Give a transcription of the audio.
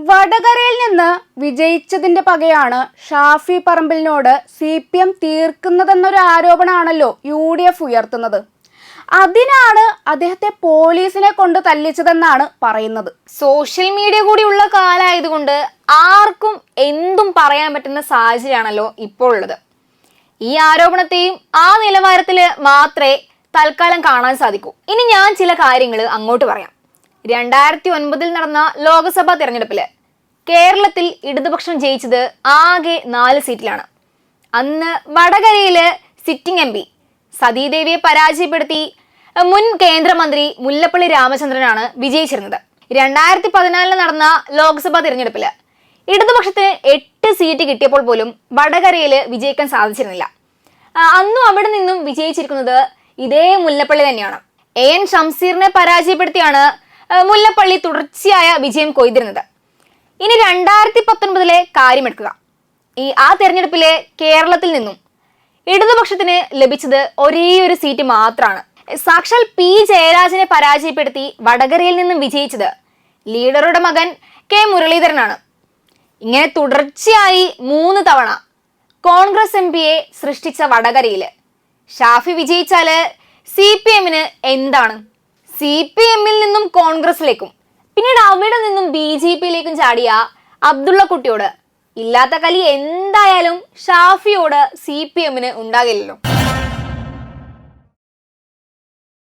വടകരയിൽ നിന്ന് വിജയിച്ചതിന്റെ പകയാണ് Shafi പറമ്പിലിനോട് CPM തീർക്കുന്നതെന്നൊരു ആരോപണമാണല്ലോ UDF ഉയർത്തുന്നത്. അതിനാണ് അദ്ദേഹത്തെ പോലീസിനെ കൊണ്ട് തല്ലിച്ചതെന്നാണ് പറയുന്നത്. സോഷ്യൽ മീഡിയ കൂടി ഉള്ള കാലമായതുകൊണ്ട് ആർക്കും എന്തും പറയാൻ പറ്റുന്ന സാഹചര്യമാണല്ലോ ഇപ്പോൾ ഉള്ളത്. ഈ ആരോപണത്തെയും ആ നിലവാരത്തിൽ മാത്രമേ തൽക്കാലം കാണാൻ സാധിക്കൂ. ഇനി ഞാൻ ചില കാര്യങ്ങൾ അങ്ങോട്ട് പറയാം. 2009 നടന്ന ലോക്സഭാ തെരഞ്ഞെടുപ്പില് കേരളത്തിൽ ഇടതുപക്ഷം ജയിച്ചത് ആകെ 4 സീറ്റിലാണ്. അന്ന് വടകരയില് സിറ്റിംഗ് MP സതീദേവിയെ പരാജയപ്പെടുത്തി മുൻ കേന്ദ്രമന്ത്രി മുല്ലപ്പള്ളി രാമചന്ദ്രനാണ് വിജയിച്ചിരുന്നത്. 2014 നടന്ന ലോക്സഭാ തിരഞ്ഞെടുപ്പില് ഇടതുപക്ഷത്തിന് 8 സീറ്റ് കിട്ടിയപ്പോൾ പോലും വടകരയില് വിജയിക്കാൻ സാധിച്ചിരുന്നില്ല. അന്നും അവിടെ നിന്നും വിജയിച്ചിരിക്കുന്നത് ഇതേ മുല്ലപ്പള്ളി തന്നെയാണ്. AN ഷംസീറിനെ പരാജയപ്പെടുത്തിയാണ് മുല്ലപ്പള്ളി തുടർച്ചയായ വിജയം കൊയ്തിരുന്നത്. ഇനി 2019 കാര്യമെടുക്കുക. ആ തെരഞ്ഞെടുപ്പിലെ കേരളത്തിൽ നിന്നും ഇടതുപക്ഷത്തിന് ലഭിച്ചത് ഒരേ ഒരു സീറ്റ് മാത്രമാണ്. സാക്ഷാൽ P ജയരാജനെ പരാജയപ്പെടുത്തി വടകരയിൽ നിന്നും വിജയിച്ചത് ലീഡറുടെ മകൻ K മുരളീധരനാണ്. ഇങ്ങനെ തുടർച്ചയായി 3 തവണ കോൺഗ്രസ് MPയെ സൃഷ്ടിച്ച വടകരയില് ഷാഫി വിജയിച്ചാല് CPMന് എന്താണ്? CPMൽ നിന്നും കോൺഗ്രസിലേക്കും പിന്നീട് അവിടെ നിന്നും BJPയിലേക്കും ചാടിയ അബ്ദുള്ള കുട്ടിയോട് ഇല്ലാത്ത കലി എന്തായാലും ഷാഫിയോട് CPMന് ഉണ്ടാകില്ലല്ലോ.